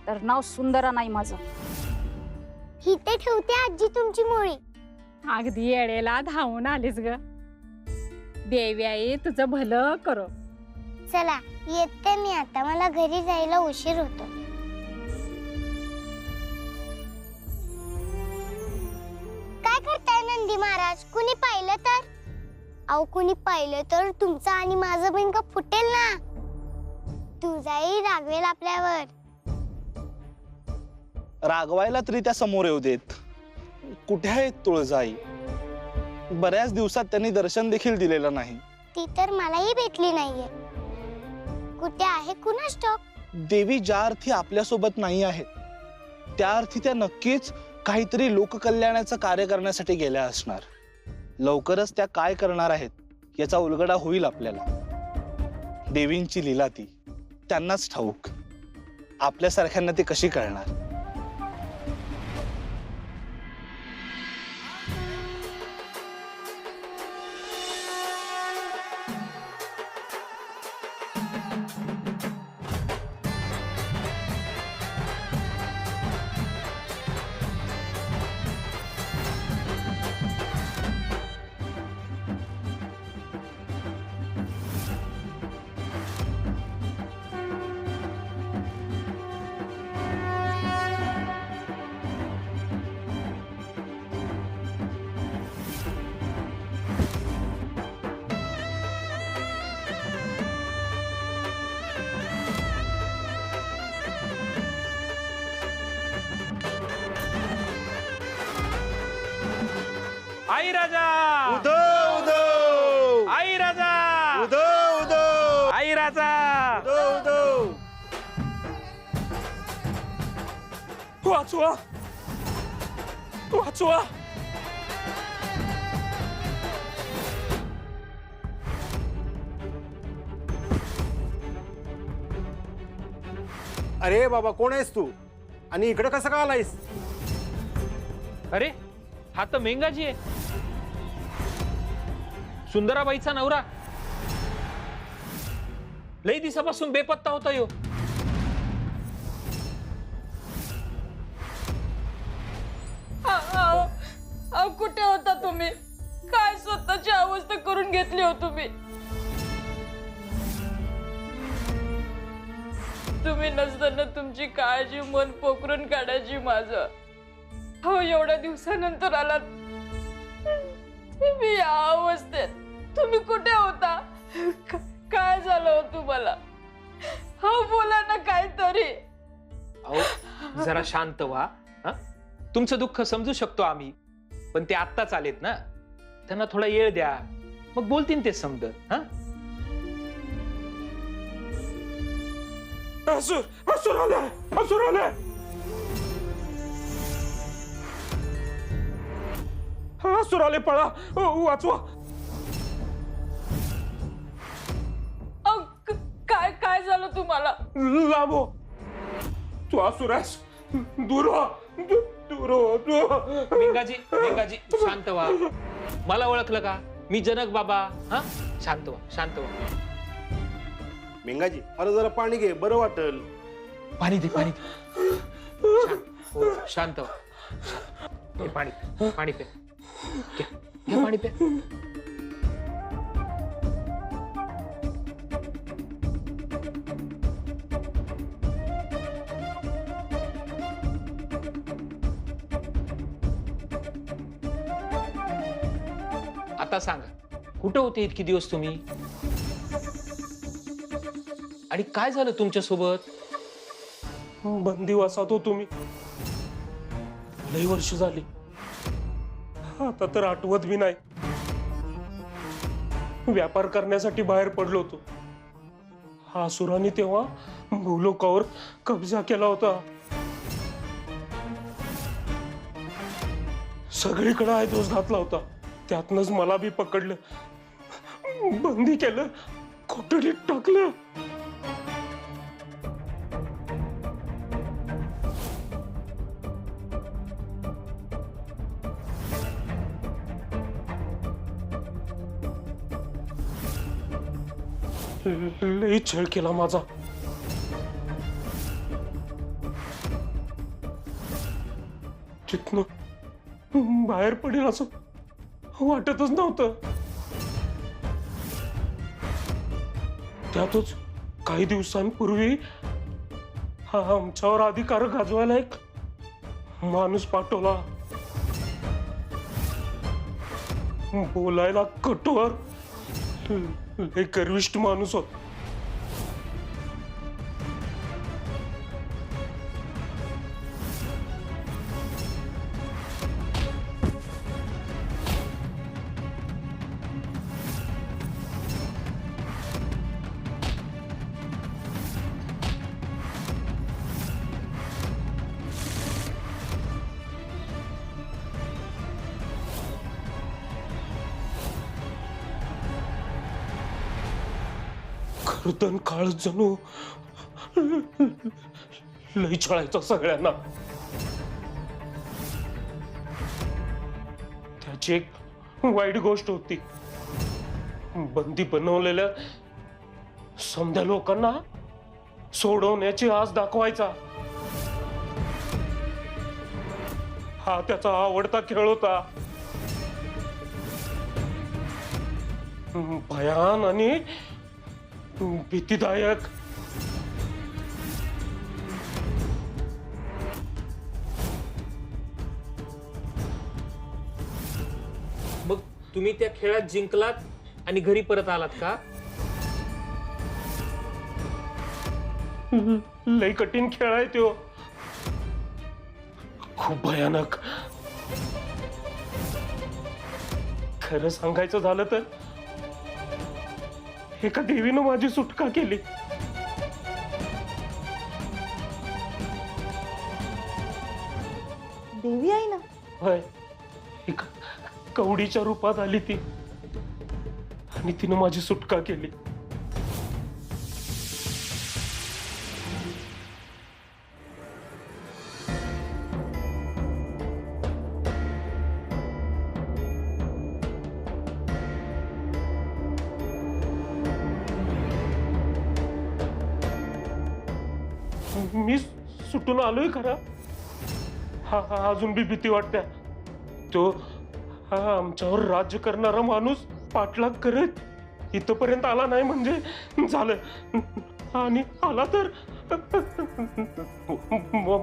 तर नाव सुंदरा नाही माझं. इथे ठेवते आजी तुमची मोळी. अगदी येळेला धावून आलीस ग. देवी आई तुझं भलं करो. चला येते मी आता, मला घरी जायला उशीर होतो. काय करताय नंदी महाराज? कुणी पाहिलं तर? अहो कुणी पाहिलं तर तुमचा आणि माझं बिंग फुटेल ना. तुझाही रागवेल आपल्यावर. रागवायला तरी त्या समोर येऊ देत. कुठे आहेत तुळजाई? बऱ्याच दिवसात त्यांनी दर्शन देखील दिलेलं नाही. ती तर मलाही भेटली नाहीये. कुठे आहे कुणास ठाऊक. देवी ज्या अर्थी आपल्यासोबत नाही आहेत त्या अर्थी त्या नक्कीच काहीतरी लोककल्याणाचं कार्य करण्यासाठी गेल्या असणार. लवकरच त्या काय करणार आहेत याचा उलगडा होईल आपल्याला. देवींची लीला ती त्यांनाच ठाऊक. आपल्यासारख्यांना ती कशी कळणार? आई राजा उदो उदो आई राजा उदो उदो आई राजा उदो उदो. वाचवा वाचवा. अरे बाबा कोण आहेस तू आणि इकडे कसं का आलायस? अरे हा तर मेंगाजी आहे, सुंदराबाईचा नवरा. लई दिवसापासून बेपत्ता होता यो. कुठे होता तुम्ही? काय स्वतःची अवस्था करून घेतली हो तुम्ही? तुम्ही नसताना तुमची काळजी मन पोखरून काढायची माझं. हो एवढ्या दिवसानंतर आलात. मी या अवस्थेत तुम्ही कुठे होता? काय झालं हो तुम्हाला? हो बोला ना काहीतरी. अहो जरा शांत व्हा. तुमचं दुःख समजू शकतो आम्ही, पण ते आत्ताच आलेत ना, त्यांना थोडा वेळ द्या, मग बोलतील ते समज. असुर असुर आलाय, असुर आलाय. असुर आले, पळा. वाचवा. काय काय झालं तुम्हाला? लांबो तू असुर आहेस. दूर हो, दूर हो. मेंगाजी मेंगाजी शांत व्हा. मला ओळखलं का? मी जनक बाबा. शांत व्हा शांत व्हा. मेंगाजी मला जरा पाणी घे, बरं वाटल. पाणी दे पाणी दे. हो, शांत व्हा. हे पाणी पाणी पे. घ्या पाणी पे. आता सांगा कुठं होते इतकी दिवस तुम्ही? आणि काय झालं तुमच्या सोबत? बंदिवासात होतो मी. लई वर्ष झाली. आता तर आठवत बी नाही. व्यापार करण्यासाठी बाहेर पडलो होतो. हा असुराने तेव्हा भूलोकावर कब्जा केला होता. सगळीकडे आहे दोष घातला होता. त्यातनच मला बी पकडलं, बंदी केलं, कोठडीत टाकलं. लई छळ केला माझा. जिथनं बाहेर पडेल असं वाटतच नव्हतं. त्यातच काही दिवसांपूर्वी हा आमच्यावर अधिकार गाजवायला एक माणूस पाठवला. बोलायला कठोर, लय गर्विष्ठ माणूस होता. खरदन काळ जणू लय छळायचा सगळ्यांना. त्याची एक वाईट गोष्ट होती, बंदी बनवलेल्या समध्या लोकांना सोडवण्याची आस दाखवायचा. हा त्याचा आवडता खेळ होता. भयान आणि भीतीदायक. मग तुम्ही त्या खेळात जिंकलात आणि घरी परत आलात का? लय कठीण खेळ आहे तो, खूप भयानक. खरं सांगायचं झालं तर एका देवीनं माझी सुटका केली. देवी आहे ना? होय, एका कवडीच्या रूपात आली ती आणि तिनं माझी सुटका केली. मी सुटून आलोय खरा. हा अजून बी भीती वाटते. तो हा आमच्यावर राज्य करणारा माणूस पाठलाग करत इथपर्यंत आला नाही म्हणजे झालं. आणि आला तर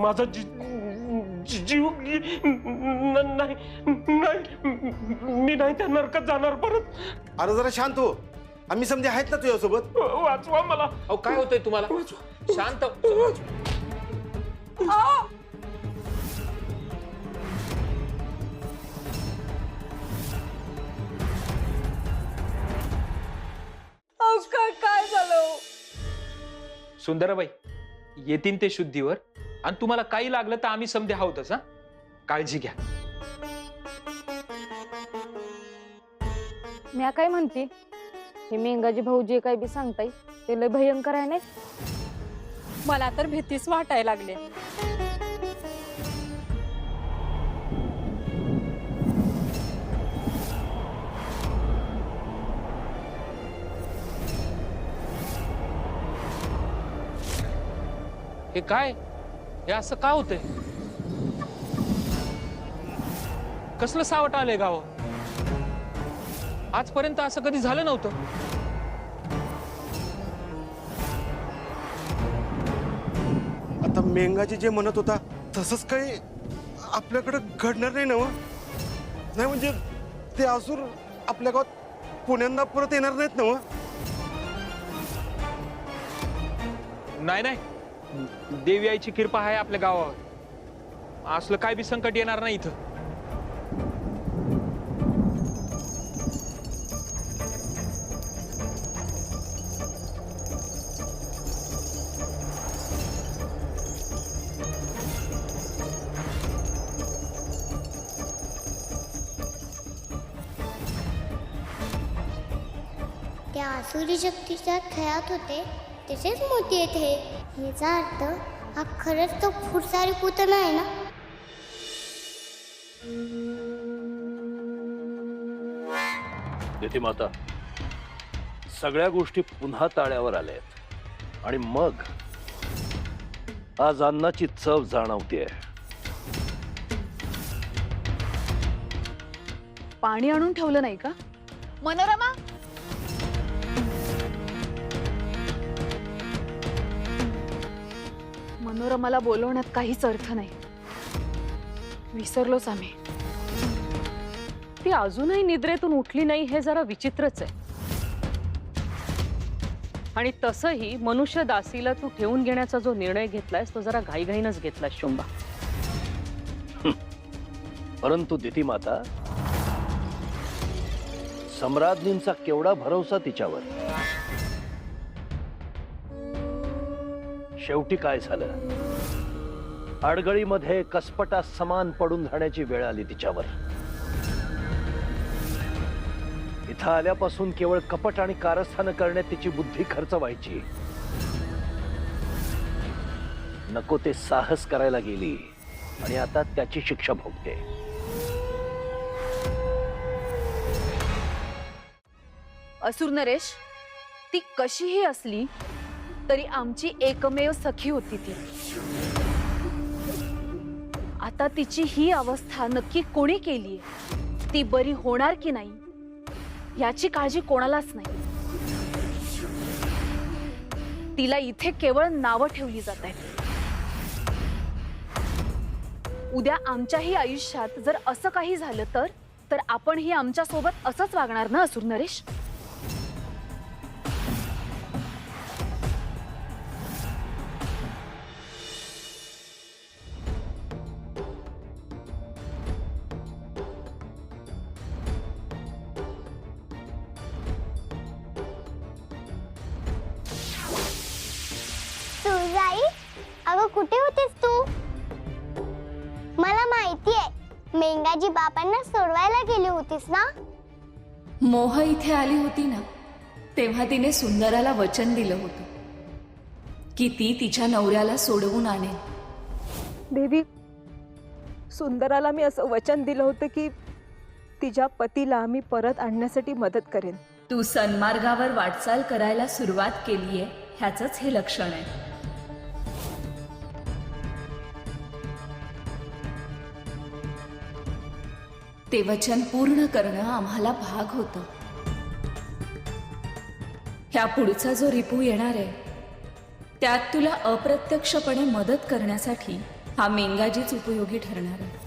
माझा जीव नाही, मी नाही त्या नरकात जाणार परत. अरे जरा शांत हो, आम्ही समजे आहेत ना तुझ्यासोबत. वाचवा मला. अहो काय होतंय तुम्हाला? शांत. काय झालं? सुंदराबाई येतील ते शुद्धीवर, आणि तुम्हाला काही लागलं तर आम्ही समजे आहोतच. हा, काळजी घ्या. मी काय म्हणते, हे मेंगाजी भाऊ जे काय बी सांगताय ते लय भयंकर आहे. नाही मला तर भीतीच वाटायला लागले. हे काय? हे असं का होतंय? कसलं सावट आलंय गाव? आजपर्यंत असं कधी झालं नव्हतं. आता मेंगाजी जे म्हणत होता तसंच काही आपल्याकडे घडणार नाही ना हो? नाही म्हणजे ते असुर आपल्या गावात पुण्यांदा परत येणार नाहीत ना हो? नाही नाही, देवी आईची कृपा आहे आपल्या गावावर. असलं काय बी संकट येणार नाही इथं. त्या आसुरी शक्तीच्या खेळात होते तसेच मोती येते. याचा अर्थ हा खरंच तो फुटसारी पुतळा आहे ना? येथे माता, सगळ्या गोष्टी पुन्हा ताळ्यावर आल्या आहेत आणि मग आज अन्नाची चव जाणवतेय. पाणी आणून ठेवलं नाही का? मनोरमा, मनोरमाला बोलवण्यात काहीच अर्थ नाही. विसरलोच आम्ही. ती अजूनही निद्रेतून उठली नाही हे जरा विचित्रच आहे. आणि तसंही मनुष्य दासीला तू ठेवून घेण्याचा जो निर्णय घेतलायस तो जरा घाईघाईनच घेतलायस शुंभा. परंतु दिती माता, सम्राज्ञींचा केवढा भरोसा तिच्यावर. शेवटी काय झालं? अडगळीमध्ये कसपटा समान पडून राहण्याची वेळ आली तिच्यावर. इथं आल्यापासून केवळ कपट आणि कारस्थानं करण्यात तिची बुद्धी खर्च व्हायची. नको ते साहस करायला गेली आणि आता त्याची शिक्षा भोगते. असुर नरेश, ती कशीही असली तरी आमची एकमेव सखी होती ती. आता तिची ही अवस्था नक्की कोणी केलीये, ती बरी होणार की नाही याची काळजी कोणालाच नाही. तिला इथे केवळ नावं ठेवली जात आहेत. उद्या आमच्याही आयुष्यात जर असं काही झालं तर आपणही आमच्या सोबत असंच वागणार ना असुर नरेश? तुळजाई, अगं कुठे होतीस तू? मला माहिती आहे, मेंगाजी बाबांना सोडवायला गेली होतीस ना? मोह इथे आली होती ना, तेव्हा तिने सुंदराला वचन दिलं होतं की ती तिच्या नवऱ्याला सोडवून आणेल. देवी, सुंदराला मी असं वचन दिलं होतं की तिच्या पतीला मी परत आणण्यासाठी मदत करेन. तू सन्मार्गावर वाटचाल करायला सुरुवात केलीये ह्याचंच हे लक्षण आहे. ते वचन पूर्ण करणं आम्हाला भाग होतं. ह्या पुढचा जो रिपू येणार आहे त्यात तुला अप्रत्यक्षपणे मदत करण्यासाठी हा मेंगाजीच उपयोगी ठरणार आहे.